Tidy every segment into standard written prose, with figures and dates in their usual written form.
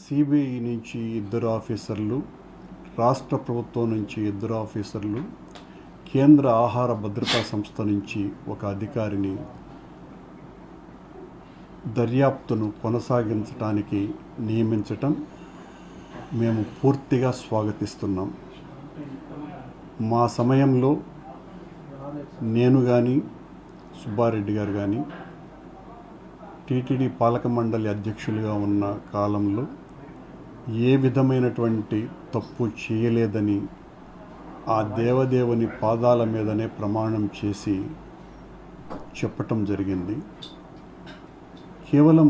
CBI నుంచి 2 ఆఫీసర్లు, రాష్ట్ర ప్రభుత్వం నుంచి 2 ఆఫీసర్లు, కేంద్ర ఆహార భద్రతా సంస్థ నుంచి ఒక అధికారిని దర్యాప్తును కొనసాగించడానికి నియమించటం మేము పూర్తిగా స్వాగతిస్తున్నాం. మా సమయంలో నేను కానీ, సుబ్బారెడ్డి గారు కానీ టీటీడీ పాలక మండలి అధ్యక్షులుగా ఉన్న కాలంలో ఏ విధమైనటువంటి తప్పు చేయలేదని ఆ దేవదేవుని పాదాల మీదనే ప్రమాణం చేసి చెప్పటం జరిగింది. కేవలం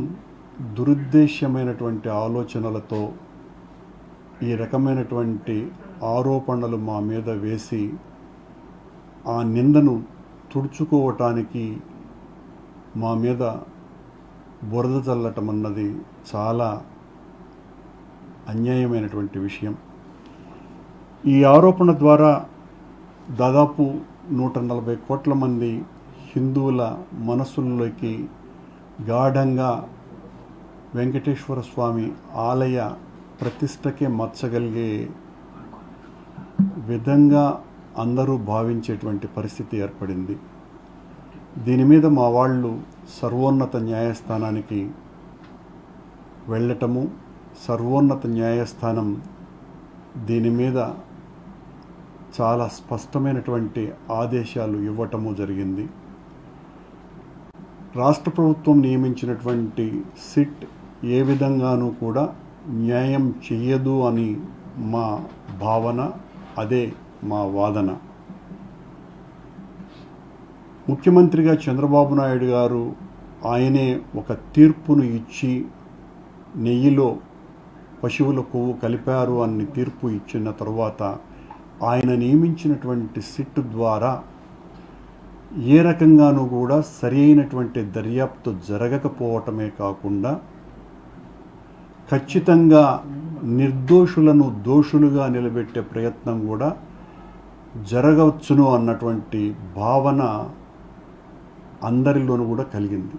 దురుద్దేశ్యమైనటువంటి ఆలోచనలతో ఈ రకమైనటువంటి ఆరోపణలు మా మీద వేసి ఆ నిందను తుడుచుకోవటానికి మా మీద బురద చల్లటం అన్నది చాలా అన్యాయమైనటువంటి విషయం. ఈ ఆరోపణ ద్వారా దాదాపు 140 కోట్ల మంది హిందువుల మనసుల్లోకి గాఢంగా వెంకటేశ్వర స్వామి ఆలయ ప్రతిష్టకే మచ్చగలిగే విధంగా అందరూ భావించేటువంటి పరిస్థితి ఏర్పడింది. దీని మీద మా వాళ్ళు సర్వోన్నత న్యాయస్థానానికి వెళ్ళటము, సర్వోన్నత న్యాయస్థానం దీని మీద చాలా స్పష్టమైనటువంటి ఆదేశాలు ఇవ్వటము జరిగింది. రాష్ట్ర ప్రభుత్వం నియమించినటువంటి సిట్ ఏ విధంగానూ కూడా న్యాయం చెయ్యదు అని మా భావన, అదే మా వాదన. ముఖ్యమంత్రిగా చంద్రబాబు నాయుడు గారు ఆయనే ఒక తీర్పును ఇచ్చి నెయ్యిలో పశువుల కొవ్వు కలిపారు అని తీర్పు ఇచ్చిన తర్వాత ఆయన నియమించినటువంటి సిట్ ద్వారా ఏ రకంగానూ కూడా సరి అయినటువంటి దర్యాప్తు జరగకపోవటమే కాకుండా ఖచ్చితంగా నిర్దోషులను దోషులుగా నిలబెట్టే ప్రయత్నం కూడా జరగవచ్చును అన్నటువంటి భావన అందరిలోనూ కూడా కలిగింది.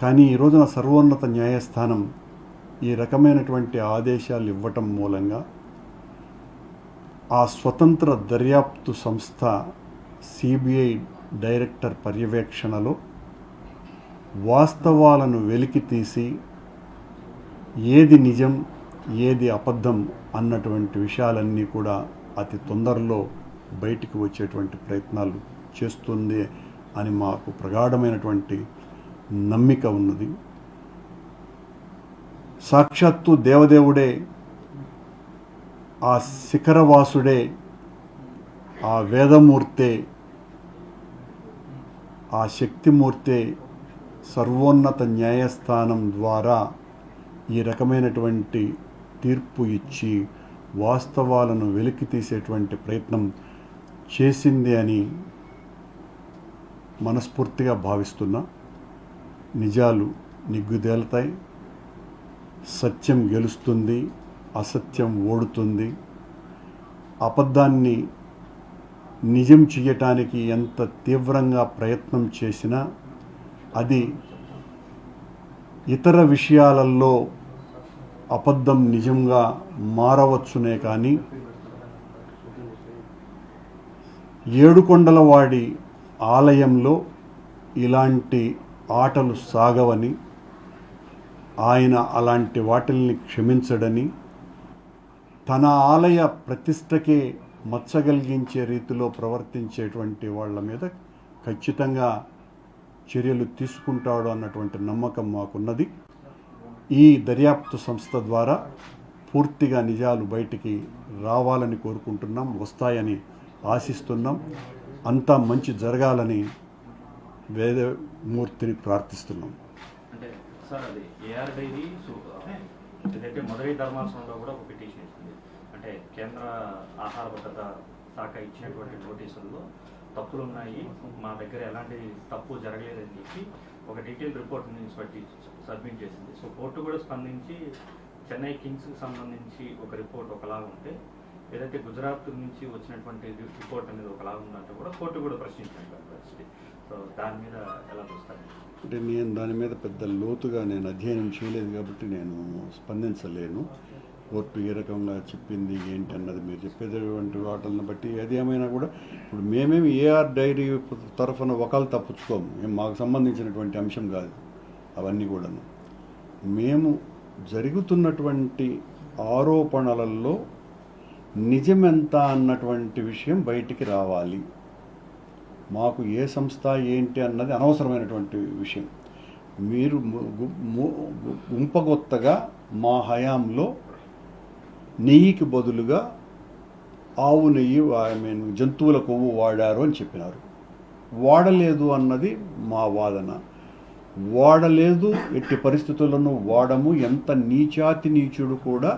కానీ ఈ రోజున సర్వోన్నత న్యాయస్థానం ఈ రకమైనటువంటి ఆదేశాలు ఇవ్వటం మూలంగా ఆ స్వతంత్ర దర్యాప్తు సంస్థ సిబిఐ డైరెక్టర్ పర్యవేక్షణలో వాస్తవాలను వెలికితీసి ఏది నిజం ఏది అబద్ధం అన్నటువంటి విషయాలన్నీ కూడా అతి తొందరలో బయటికి వచ్చేటువంటి ప్రయత్నాలు చేస్తుంది అని మాకు ప్రగాఢమైనటువంటి నమ్మిక ఉన్నది. సాక్షాత్తు దేవదేవుడే, ఆ శిఖరవాసుడే, ఆ వేదమూర్తే, ఆ శక్తిమూర్తే సర్వోన్నత న్యాయస్థానం ద్వారా ఈ రకమైనటువంటి తీర్పు ఇచ్చి వాస్తవాలను వెలికి తీసేటువంటి ప్రయత్నం చేసింది అని మనస్ఫూర్తిగా భావిస్తున్నా. నిజాలు నిగ్గుదేలుతాయి, సత్యం గెలుస్తుంది, అసత్యం ఓడుతుంది. అబద్ధాన్ని నిజం చేయటానికి ఎంత తీవ్రంగా ప్రయత్నం చేసినా అది ఇతర విషయాలలో అబద్ధం నిజంగా మారవచ్చునే కానీ ఏడుకొండలవాడి ఆలయంలో ఇలాంటి ఆటలు సాగవని, ఆయన అలాంటి వాటిల్ని క్షమించడని, తన ఆలయ ప్రతిష్టకే మచ్చగలిగించే రీతిలో ప్రవర్తించేటువంటి వాళ్ళ మీద ఖచ్చితంగా చర్యలు తీసుకుంటాడు అన్నటువంటి నమ్మకం మాకున్నది. ఈ దర్యాప్తు సంస్థ ద్వారా పూర్తిగా నిజాలు బయటికి రావాలని కోరుకుంటున్నాం, వస్తాయని ఆశిస్తున్నాం. అంతా మంచి జరగాలని వేదమూర్తిని ప్రార్థిస్తున్నాం. అంటే సార్ అది ఏఆర్ డైరీ ఏదైతే మొదటి ధర్మాసనంలో కూడా ఒక పిటిషన్ ఇస్తుంది. అంటే కేంద్ర ఆహార భద్రత శాఖ ఇచ్చినటువంటి నోటీసుల్లో తప్పులు ఉన్నాయి, మా దగ్గర ఎలాంటి తప్పు జరగలేదని చెప్పి ఒక డీటెయిల్ రిపోర్ట్ని సబ్మిట్ చేసింది. సో కోర్టు కూడా స్పందించి చెన్నై కింగ్స్కి సంబంధించి ఒక రిపోర్ట్ ఒకలాగా ఉంటే, ఏదైతే గుజరాత్ నుంచి వచ్చినటువంటి రిపోర్ట్ అనేది ఒకలాగా ఉందంటే కూడా కోర్టు కూడా ప్రశ్నించినటువంటి పరిస్థితి. సో దాని మీద ఎలా చూస్తారు? అంటే నేను దాని మీద పెద్ద లోతుగా నేను అధ్యయనం చేయలేదు కాబట్టి నేను స్పందించలేను. కోర్టు ఏ రకంగా చెప్పింది ఏంటి అన్నది మీరు చెప్పేటటువంటి వాటిని బట్టి ఏది ఏమైనా కూడా ఇప్పుడు మేమేమి ఏఆర్ డైరీ తరఫున ఒకళ్ళు తప్పించుకోము, మాకు సంబంధించినటువంటి అంశం కాదు అవన్నీ కూడాను. మేము జరుగుతున్నటువంటి ఆరోపణలలో నిజమెంత అన్నటువంటి విషయం బయటికి రావాలి. మాకు ఏ సంస్థ ఏంటి అన్నది అనవసరమైనటువంటి విషయం. మీరు గుంపగొత్తగా మా హయాంలో నెయ్యికి బదులుగా ఆవు నెయ్యి జంతువుల కొవ్వు వాడారు అని చెప్పినారు. వాడలేదు అన్నది మా వాదన. వాడలేదు, ఎట్టి పరిస్థితులను వాడము. ఎంత నీచాతి నీచుడు కూడా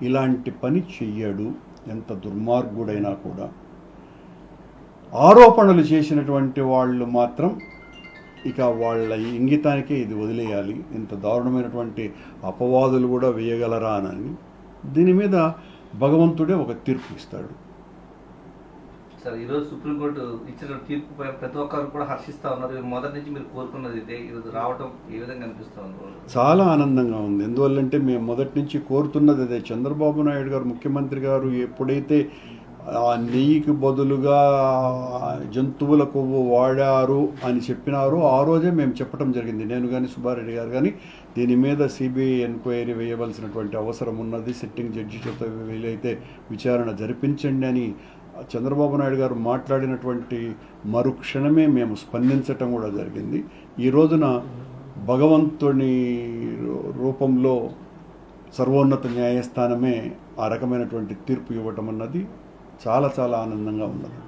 ఇలాంటి పని చెయ్యడు, ఎంత దుర్మార్గుడైనా కూడా. ఆరోపణలు చేసినటువంటి వాళ్ళు మాత్రం ఇక వాళ్ళ ఇంగితానికే ఇది వదిలేయాలి. ఇంత దారుణమైనటువంటి అపవాదులు కూడా వేయగలరా అని దీని మీద భగవంతుడే ఒక తీర్పు ఇస్తాడు. సార్, ఈరోజు సుప్రీంకోర్టు ఇచ్చిన తీర్పుపై ప్రతి ఒక్కరు కూడా హర్షిస్తూ ఉన్నారు. మొదటి నుంచి మీరు కోరుకున్నది ఇదే, ఈరోజు రావడం ఏ విధంగా అనిపిస్తూ ఉన్నారు? చాలా ఆనందంగా ఉంది. ఎందువల్లంటే మేము మొదటి నుంచి కోరుతున్నది అదే. చంద్రబాబు నాయుడు గారు ముఖ్యమంత్రి గారు ఎప్పుడైతే ఆ నెయ్యికి బదులుగా జంతువుల కొవ్వు వాడారు అని చెప్పినారో ఆ రోజే మేము చెప్పడం జరిగింది. నేను కానీ సుబ్బారెడ్డి గారు కానీ దీని మీద సిబిఐ ఎంక్వైరీ వేయవలసినటువంటి అవసరం ఉన్నది, సిట్టింగ్ జడ్జి చేత వీలైతే విచారణ జరిపించండి అని చంద్రబాబు నాయుడు గారు మాట్లాడినటువంటి మరుక్షణమే మేము స్పందించటం కూడా జరిగింది. ఈ రోజున భగవంతుని రూపంలో సర్వోన్నత న్యాయస్థానమే ఆ రకమైనటువంటి తీర్పు ఇవ్వటం అన్నది చాలా చాలా ఆనందంగా ఉన్నది.